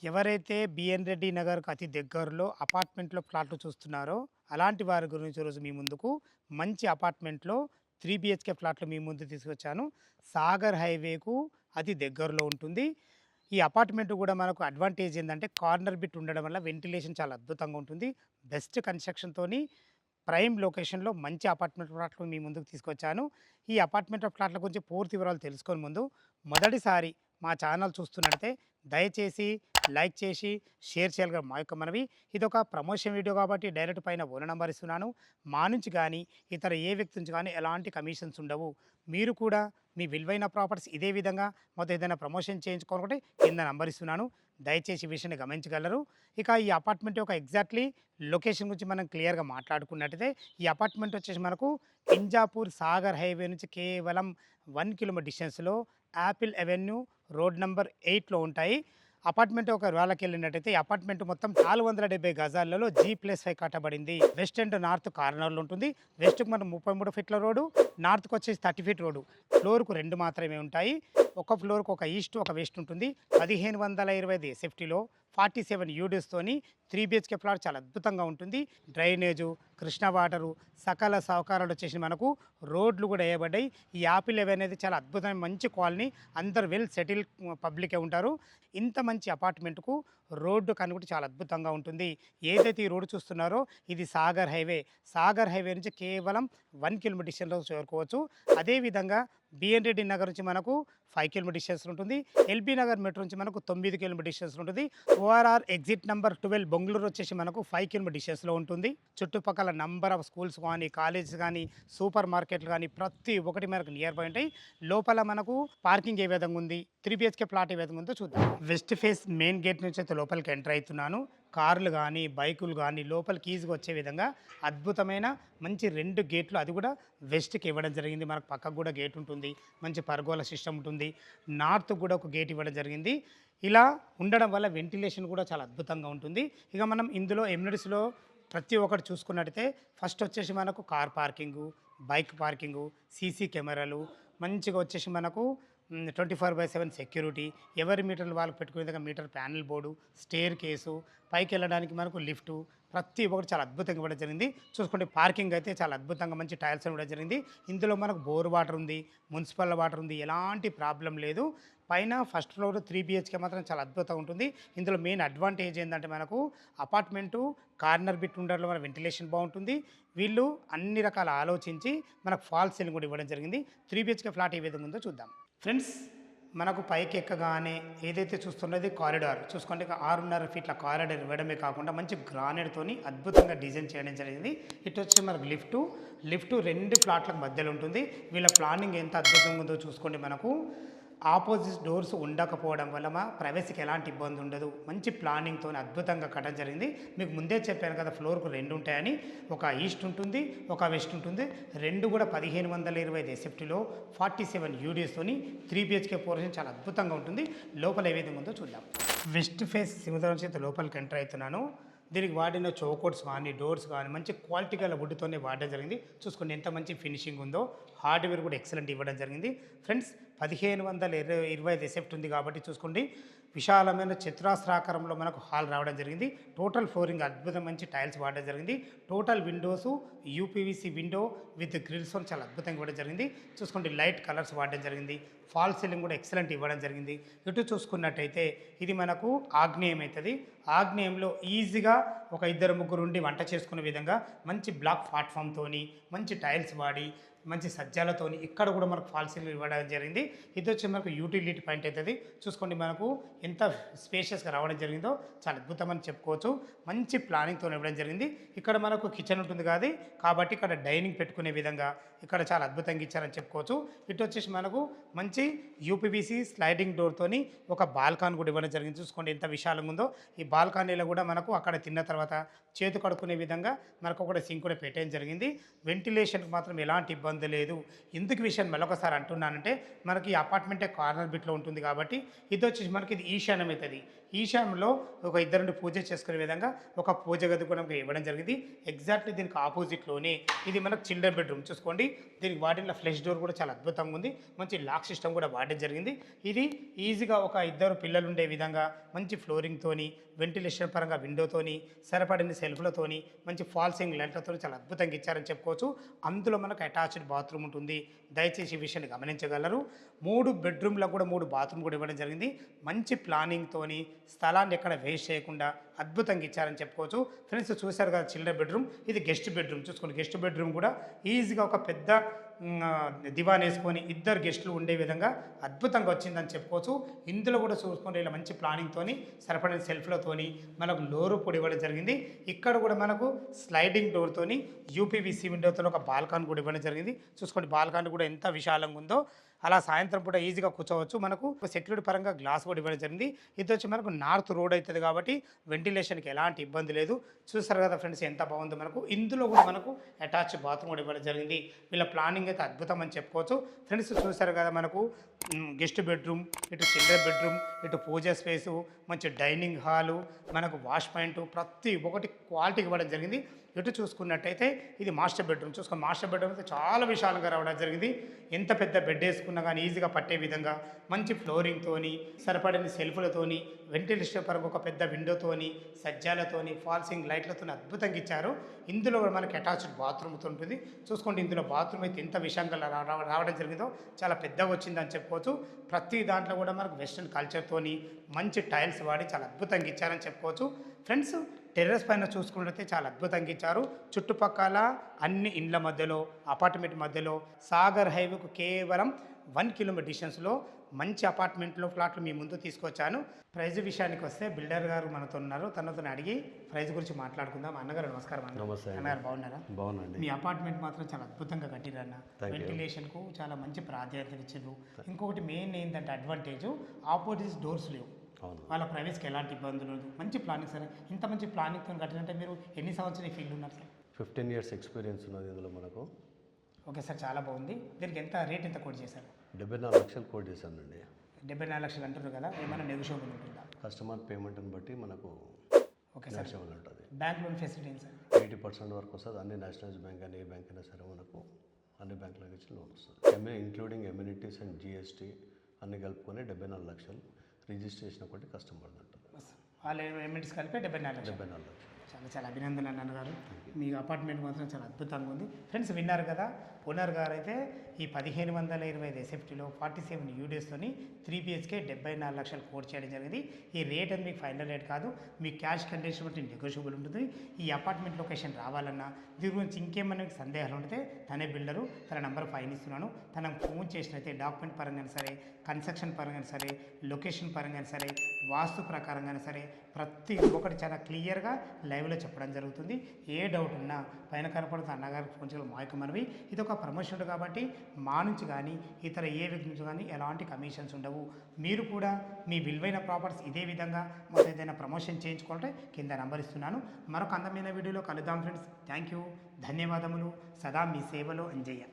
ఎవరైతే బిఎన్ రెడ్డి నగర్‌కు అతి దగ్గరలో అపార్ట్మెంట్‌లో ప్లాట్లు చూస్తున్నారో, అలాంటి వారి గురించి ఈరోజు మీ ముందుకు మంచి అపార్ట్మెంట్‌లో 3 బీహెచ్‌కే ఫ్లాట్లు మీ ముందుకు తీసుకొచ్చాను. సాగర్ హైవేకు అతి దగ్గరలో ఉంటుంది. ఈ అపార్ట్మెంట్ కూడా మనకు అడ్వాంటేజ్ ఏందంటే కార్నర్ బిట్ ఉండడం వల్ల వెంటిలేషన్ చాలా అద్భుతంగా ఉంటుంది. బెస్ట్ కన్‌స్ట్రక్షన్‌తోని ప్రైమ్ లొకేషన్‌లో మంచి అపార్ట్మెంట్ ప్లాట్లు మీ ముందుకు తీసుకొచ్చాను. ఈ అపార్ట్మెంట్ ప్లాట్ల గురించి పూర్తి వివరాలు తెలుసుకొని ముందు మొదటిసారి మా ఛానల్ చూస్తున్నట్టయితే దయచేసి లైక్ చేసి షేర్ చేయాలిగా మా యొక్క మనవి. ఇదొక ప్రమోషన్ వీడియో కాబట్టి డైరెక్ట్ పైన ఓనర్ నంబర్ ఇస్తున్నాను. మా నుంచి కానీ ఇతర ఏ వ్యక్తి నుంచి కానీ ఎలాంటి కమిషన్స్ ఉండవు. మీరు కూడా మీ విలువైన ప్రాపర్టీస్ ఇదే విధంగా మొత్తం ఏదైనా ప్రమోషన్ చేయించుకోవాలంటే కింద నంబర్ ఇస్తున్నాను. దయచేసి ఈ విషయాన్ని గమనించగలరు. ఇక ఈ అపార్ట్మెంట్ యొక్క ఎగ్జాక్ట్లీ లొకేషన్ గురించి మనం క్లియర్‌గా మాట్లాడుకున్నట్టయితే ఈ అపార్ట్మెంట్ వచ్చేసి మనకు ఇంజాపూర్ సాగర్ హైవే నుంచి కేవలం 1 కిలోమీటర్ డిస్టెన్స్‌లో యాపిల్ అవెన్యూ రోడ్ నంబర్ 8లో ఉంటాయి. అపార్ట్మెంట్ ఒక వివరాలకెళ్ళినట్టయితే ఈ అపార్ట్మెంట్ మొత్తం 470 గజాలలో G+5 కట్టబడింది. వెస్ట్ అండ్ నార్త్ కార్నర్‌లో ఉంటుంది. వెస్ట్‌కి మనం 33 ఫీట్ల రోడ్డు, నార్త్‌కి వచ్చేసి 30 ఫీట్ రోడ్డు. ఫ్లోర్‌కు 2 మాత్రమే ఉంటాయి. ఒక ఫ్లోర్‌కి ఒక ఈస్ట్, ఒక వెస్ట్ ఉంటుంది. 1525 ఎస్ఎఫ్టీలో 47 యూడిఎస్తోని 3 బీహెచ్‌కే ఫ్లాట్ చాలా అద్భుతంగా ఉంటుంది. డ్రైనేజు, కృష్ణా వాటరు, సకల సౌకర్యాలు వచ్చేసి మనకు రోడ్లు కూడా వేయబడ్డాయి. ఈ యాపిల్ అవే అనేది చాలా అద్భుతమైన మంచి కాలనీ. అందరూ వెల్ సెటిల్ పబ్లికే ఉంటారు. ఇంత మంచి అపార్ట్మెంట్‌కు రోడ్డు కనుగొట్టి చాలా అద్భుతంగా ఉంటుంది. ఏదైతే ఈ రోడ్డు చూస్తున్నారో ఇది సాగర్ హైవే. సాగర్ హైవే నుంచి కేవలం 1 కిలోమీటర్ డిస్టెన్స్‌లో చేరుకోవచ్చు. అదేవిధంగా బిఎన్ రెడ్డి నగర్ నుంచి మనకు 5 కిలోమీటర్ డిస్టెన్స్‌లో ఉంటుంది. ఎల్బీ నగర్ మెట్రో నుంచి మనకు 9 కిలోమీటర్ డిస్టెన్స్‌లో ఉంటుంది. ఓఆర్ఆర్ ఎగ్జిట్ నంబర్ 12 బెంగుళూరు వచ్చేసి మనకు 5 కిలోమీటర్ డిస్టెన్స్‌లో ఉంటుంది. చుట్టుపక్కల నంబర్ ఆఫ్ స్కూల్స్ కానీ, కాలేజెస్ కానీ, సూపర్ మార్కెట్లు కానీ ప్రతి ఒక్కటి మనకు నియర్ బై ఉంటాయి. లోపల మనకు పార్కింగ్ ఏ విధంగా ఉంది, 3 బీహెచ్‌కే ప్లాట్ ఏ విధంగా ఉందో చూద్దాం. వెస్ట్ ఫేస్ మెయిన్ గేట్ నుంచి అయితే లోపలికి ఎంటర్ అవుతున్నాను. కార్లు కానీ, బైకులు కానీ లోపలికి ఈజీగా వచ్చే విధంగా అద్భుతమైన మంచి 2 గేట్లు అది కూడా వెస్ట్‌కి ఇవ్వడం జరిగింది. మనకు పక్కకు కూడా గేట్ ఉంటుంది. మంచి పర్గోల సిస్టమ్ ఉంటుంది. నార్త్ కూడా ఒక గేట్ ఇవ్వడం జరిగింది. ఇలా ఉండడం వల్ల వెంటిలేషన్ కూడా చాలా అద్భుతంగా ఉంటుంది. ఇక మనం ఇందులో ఎమ్యూనిటీస్‌లో ప్రతి ఒక్కటి చూసుకున్నట్టయితే ఫస్ట్ వచ్చేసి మనకు car parking, bike parking, CC కెమెరాలు మంచిగా వచ్చేసి మనకు 24/7 సెక్యూరిటీ, ఎవరి మీటర్లు వాళ్ళకి పెట్టుకునే విధంగా meter panel board, staircase, పైకెళ్ళడానికి మనకు లిఫ్టు ప్రతి ఒక్కటి చాలా అద్భుతంగా ఇవ్వడం జరిగింది. చూసుకుంటే పార్కింగ్ అయితే చాలా అద్భుతంగా మంచి టైల్స్ ఇవ్వడం జరిగింది. ఇందులో మనకు బోర్ వాటర్ ఉంది, మున్సిపల్ వాటర్ ఉంది. ఎలాంటి ప్రాబ్లం లేదు. పైన ఫస్ట్ ఫ్లోర్ 3 బీహెచ్‌కే మాత్రం చాలా అద్భుతంగా ఉంటుంది. ఇందులో మెయిన్ అడ్వాంటేజ్ ఏందంటే మనకు అపార్ట్మెంటు కార్నర్ బిట్ ఉండడంలో మన వెంటిలేషన్ బాగుంటుంది. వీళ్ళు అన్ని రకాల ఆలోచించి మనకు ఫాల్ సీలింగ్ కూడా ఇవ్వడం జరిగింది. 3 బీహెచ్‌కే ఫ్లాట్ ఏ విధంగా ఉందో చూద్దాం. ఫ్రెండ్స్ మనకు పైకి ఎక్కగానే ఏదైతే చూస్తున్నది కారిడార్ చూసుకోండి. 6.5 ఫీట్ల కారిడార్ ఇవ్వడమే కాకుండా మంచి గ్రానైట్తోని అద్భుతంగా డిజైన్ చేయడం జరిగింది. ఇటు వచ్చి మనకు లిఫ్ట్ 2 ఫ్లాట్లకు మధ్యలో ఉంటుంది. వీళ్ళ ప్లానింగ్ ఎంత అద్భుతంగా ఉందో చూసుకోండి. మనకు ఆపోజిట్ డోర్స్ ఉండకపోవడం వల్ల మా ప్రైవసీకి ఎలాంటి ఇబ్బంది ఉండదు. మంచి ప్లానింగ్తో అద్భుతంగా కట్టడం జరిగింది. మీకు ముందే చెప్పాను కదా ఫ్లోర్కు 2 ఉంటాయని. ఒక ఈస్ట్ ఉంటుంది, ఒక వెస్ట్ ఉంటుంది. 2 కూడా 1525 ఎస్ఎఫ్టీలో 47 యూడిఎస్తోని 3 బీహెచ్కే పోర్షన్ చాలా అద్భుతంగా ఉంటుంది. లోపల ఏ విధంగా ఉందో చూద్దాం. వెస్ట్ ఫేస్ సింహద్వారం చేత లోపలికి ఎంటర్ అవుతున్నాను. దీనికి వాడిన చౌకోట్స్ కానీ, డోర్స్ కానీ మంచి క్వాలిటీ గల వుడ్తోనే వాడడం జరిగింది. చూసుకోండి ఎంత మంచి ఫినిషింగ్ ఉందో. హార్డ్వేర్ కూడా ఎక్సలెంట్ ఇవ్వడం జరిగింది. ఫ్రెండ్స్ 1525 ఎసెప్ట్ ఉంది కాబట్టి చూసుకోండి. విశాలమైన చతురాస్రాకారంలో మనకు హాల్ రావడం జరిగింది. టోటల్ ఫ్లోరింగ్ అద్భుతం మంచి టైల్స్ వాడడం జరిగింది. Total windows UPVC window with grills చాలా అద్భుతంగా ఇవ్వడం జరిగింది. చూసుకోండి లైట్ కలర్స్ వాడడం జరిగింది. ఫాల్ సీలింగ్ కూడా ఎక్సలెంట్ ఇవ్వడం జరిగింది. ఇటు చూసుకున్నట్టయితే ఇది మనకు ఆగ్నేయం అవుతుంది. ఆగ్నేయంలో ఈజీగా ఒక 2-3 ఉండి వంట చేసుకునే విధంగా మంచి బ్లాక్ ప్లాట్ఫామ్తోని మంచి టైల్స్ వాడి మంచి సజ్జాలతోని ఇక్కడ కూడా మనకు ఫాల్ సీలింగ్ ఇవ్వడం జరిగింది. ఇది వచ్చి మనకు యూటిలిటీ పాయింట్ అవుతుంది. చూసుకోండి మనకు ఎంత స్పేషియస్గా రావడం జరిగిందో చాలా అద్భుతమని చెప్పుకోవచ్చు. మంచి ప్లానింగ్తో ఇవ్వడం జరిగింది. ఇక్కడ మనకు కిచెన్ ఉంటుంది కాదు కాబట్టి ఇక్కడ డైనింగ్ పెట్టుకునే విధంగా ఇక్కడ చాలా అద్భుతంగా ఇచ్చారని చెప్పుకోవచ్చు. ఇటు వచ్చేసి మనకు మంచి యూపీవీసీ స్లైడింగ్ డోర్తోని ఒక బాల్కాన్ కూడా ఇవ్వడం జరిగింది. చూసుకోండి ఎంత విశాలంగా ఉందో. ఈ బాల్కానీలో కూడా మనకు అక్కడ తిన్న తర్వాత చేతు కడుక్కునే విధంగా మనకు కూడా సింక్ కూడా పెట్టడం జరిగింది. వెంటిలేషన్కి మాత్రం ఎలాంటి ఇబ్బంది లేదు. ఎందుకు విషయం మరొకసారి అంటున్నానంటే మనకి ఈ అపార్ట్మెంటే కార్నర్ బిట్లో ఉంటుంది కాబట్టి ఇది వచ్చేసి మనకి ఇది ఈశాన్యం అవుతుంది. ఈశాన్యంలో ఒక ఇద్దరు నుండి పూజ చేసుకునే విధంగా ఒక పూజ గది కూడా మనకు ఇవ్వడం జరిగింది. ఎగ్జాక్ట్లీ దీనికి ఆపోజిట్లోనే ఇది మనకు చిల్డ్రన్ బెడ్రూమ్ చూసుకోండి. దీనికి వాడిన ఫ్లెష్ డోర్ కూడా చాలా అద్భుతంగా ఉంది. మంచి లాక్ సిస్టమ్ కూడా వాడడం జరిగింది. ఇది ఈజీగా ఒక ఇద్దరు పిల్లలు ఉండే విధంగా మంచి ఫ్లోరింగ్తోని, వెంటిలేషన్ పరంగా విండోతోని, సరిపడిన సెల్ఫ్లతోని, మంచి ఫాల్సింగ్ లైట్లతో చాలా అద్భుతంగా ఇచ్చారని చెప్పుకోవచ్చు. అందులో మనకు అటాచ్డ్ బాత్రూమ్ ఉంటుంది. దయచేసి ఈ విషయాన్ని గమనించగలరు. 3 బెడ్రూమ్లకు కూడా 3 బాత్రూమ్ కూడా ఇవ్వడం జరిగింది. మంచి ప్లానింగ్తోని స్థలాన్ని ఎక్కడ వేస్ట్ చేయకుండా అద్భుతంగా ఇచ్చారని చెప్పుకోవచ్చు. ఫ్రెండ్స్ చూశారు కదా చిల్డ్రన్ బెడ్రూమ్, ఇది గెస్ట్ బెడ్రూమ్ చూసుకోండి. గెస్ట్ బెడ్రూమ్ కూడా ఈజీగా ఒక పెద్ద దివాన్ వేసుకొని ఇద్దరు గెస్టులు ఉండే విధంగా అద్భుతంగా వచ్చిందని చెప్పుకోవచ్చు. ఇందులో కూడా చూసుకుంటే ఇలా మంచి ప్లానింగ్తోని సరిపడిన సెల్ఫ్లతోని మనకు లోరు పొడి ఇవ్వడం జరిగింది. ఇక్కడ కూడా మనకు స్లైడింగ్ డోర్తోని యూపీవీసీ విండోతో ఒక బాల్కాన్ కూడా ఇవ్వడం జరిగింది. చూసుకోండి బాల్కాన్ కూడా ఎంత విశాలంగా ఉందో. అలా సాయంత్రం పూట ఈజీగా కూర్చోవచ్చు. మనకు సెక్యూరిటీ పరంగా గ్లాస్ కూడా ఇవ్వడం జరిగింది. ఇది వచ్చి మనకు నార్త్ రోడ్ అవుతుంది కాబట్టి వెంటిలేషన్కి ఎలాంటి ఇబ్బంది లేదు. చూస్తారు కదా ఫ్రెండ్స్ ఎంత బాగుందో. మనకు ఇందులో కూడా మనకు అటాచ్ బాత్రూమ్ కూడా ఇవ్వడం జరిగింది. వీళ్ళ ప్లానింగ్ అయితే అద్భుతం అని చెప్పుకోవచ్చు. ఫ్రెండ్స్ చూస్తారు కదా మనకు గెస్ట్ బెడ్రూమ్, ఇటు చిల్డ్రన్ బెడ్రూమ్, ఇటు పూజ స్పేసు, మంచి డైనింగ్ హాలు, మనకు వాష్ పాయింట్ ప్రతి ఒక్కటి క్వాలిటీకి ఇవ్వడం జరిగింది. ఇటు చూసుకున్నట్టయితే ఇది మాస్టర్ బెడ్రూమ్ చూసుకుని మాస్టర్ బెడ్రూమ్ అయితే చాలా విశాలంగా రావడం జరిగింది. ఎంత పెద్ద బెడ్ వేసుకున్నా కానీ ఈజీగా పట్టే విధంగా మంచి ఫ్లోరింగ్తోని, సరిపడిన సెల్ఫ్లతోని, వెంటిలేషన్ పరంగా ఒక పెద్ద విండోతోని, సజ్జాలతోని, ఫాల్సింగ్ లైట్లతో అద్భుతంగా ఇచ్చారు. ఇందులో కూడా మనకి అటాచ్డ్ బాత్రూమ్తో ఉంటుంది. చూసుకోండి ఇందులో బాత్రూమ్ అయితే ఎంత విశాలంగా రావడం జరిగిందో చాలా పెద్దగా వచ్చిందని చెప్పుకోవచ్చు. ప్రతి దాంట్లో కూడా మనకు వెస్ట్రన్ కల్చర్తోని మంచి టైల్స్ వాడి చాలా అద్భుతంగా ఇచ్చారని చెప్పుకోవచ్చు. ఫ్రెండ్స్ టెర్రస్ పైన చూసుకున్నట్లయితే చాలా అద్భుతంగా ఇచ్చారు. చుట్టుపక్కల అన్ని ఇండ్ల మధ్యలో, అపార్ట్మెంట్ మధ్యలో, సాగర్ హైవేకు కేవలం 1 కిలోమీటర్ డిస్టెన్స్లో మంచి అపార్ట్మెంట్లో ఫ్లాట్లు మీ ముందు తీసుకొచ్చాను. ప్రైజ్ విషయానికి వస్తే బిల్డర్ గారు మనతో ఉన్నారు. తనతో అడిగి ప్రైజ్ గురించి మాట్లాడుకుందాం. అన్నగారు నమస్కారం. అన్నగారు బాగున్నారా? బాగున్నాండి. మీ అపార్ట్మెంట్ మాత్రం చాలా అద్భుతంగా కట్టిరన్న. వెంటిలేషన్కు చాలా మంచి ప్రాధాన్యత ఇచ్చారు. ఇంకొకటి మెయిన్ ఏంటంటే అడ్వాంటేజ్ ఆపోజిట్ డోర్స్ లేవు. వాళ్ళ ప్రైవేట్స్కి ఎలాంటి ఇబ్బందులు లేదు. మంచి ప్లానింగ్ సార్. ఇంత మంచి ప్లానింగ్తో కట్టినంటే మీరు ఎన్ని సంవత్సరాలు ఈ ఫీల్డ్ ఉన్నారు సార్? 15 years ఎక్స్పీరియన్స్ ఉన్నది ఇందులో మనకు. ఓకే సార్ చాలా బాగుంది. దీనికి ఎంత రేట్ ఎంత కోట్ చేశారు? 74 లక్షలు కోట్ చేశానండి. 74 లక్షలు అంటారు కదా, ఏమైనా నెగోషియబుల్ ఉంటుందా? కస్టమర్ పేమెంట్ని బట్టి మనకు ఓకే సార్ నెగోషియబుల్ ఉంటుంది. బ్యాంక్ లోన్ ఫెసిలిటీ ఏంటి సార్? 80% వరకు వస్తుంది. అన్ని నేషనలైజ్ బ్యాంక్ అని ఏ బ్యాంక్ అయినా సరే మనకు అన్ని బ్యాంకుల నుంచి లోన్ వస్తుంది. ఇంక్లూడింగ్ ఎమ్యూనిటీస్ అండ్ జిఎస్టీ అన్ని కలుపుకొని 74 లక్షలు. రిజిస్ట్రేషన్ ఒకటి కస్టమర్ ఉంటుంది. వాళ్ళ ఎమ్యూనిటీస్ కలిపి 74 లక్షలు. 74 లక్షలు. చాలా చాలా అభినందనలు అన్నగారు. మీ అపార్ట్మెంట్ మాత్రం చాలా అద్భుతంగా ఉంది. ఫ్రెండ్స్ విన్నారు కదా, ఓనర్ గారు అయితే ఈ 1525 ఎస్ఎఫ్టీలో 47 యూడీస్తోని 3 BHK 74 లక్షలు కోట్ చేయడం జరిగింది. ఈ రేట్ అని మీకు ఫైనల్ రేట్ కాదు, మీ క్యాష్ కండిషన్ బట్టి నెగోషియబుల్ ఉంటుంది. ఈ అపార్ట్మెంట్ లొకేషన్ రావాలన్నా దీని గురించి ఇంకేమైనా సందేహాలు ఉంటే తనే బిల్డరు, తన నెంబర్ ఫైన్ ఇస్తున్నాను. తనకు ఫోన్ చేసినైతే డాక్యుమెంట్ పరంగా సరే, కన్స్ట్రక్షన్ పరంగా సరే, లొకేషన్ పరంగా సరే, వాస్తు ప్రకారంగా సరే ప్రతి ఒక్కటి చాలా క్లియర్గా లైవ్లో చెప్పడం జరుగుతుంది. ఏ డౌట్ ఉన్నా పైన కనపడుతున్న అన్నగారికి ఫోన్ చేయాలి. మాయకు మనవి ఇది ఒక ప్రమోషన్ కాబట్టి మా నుంచి కానీ ఇతర ఏ వ్యక్తి నుంచి కానీ ఎలాంటి కమిషన్స్ ఉండవు. మీరు కూడా మీ విలువైన ప్రాపర్టీస్ ఇదే విధంగా మాకు ఏదైనా ప్రమోషన్ చేయించుకుంటే కింద నంబర్ ఇస్తున్నాను. మరొక అందమైన వీడియోలో కలుద్దాం ఫ్రెండ్స్. థ్యాంక్ యూ, ధన్యవాదములు. సదా మీ సేవలో అంజయ్య.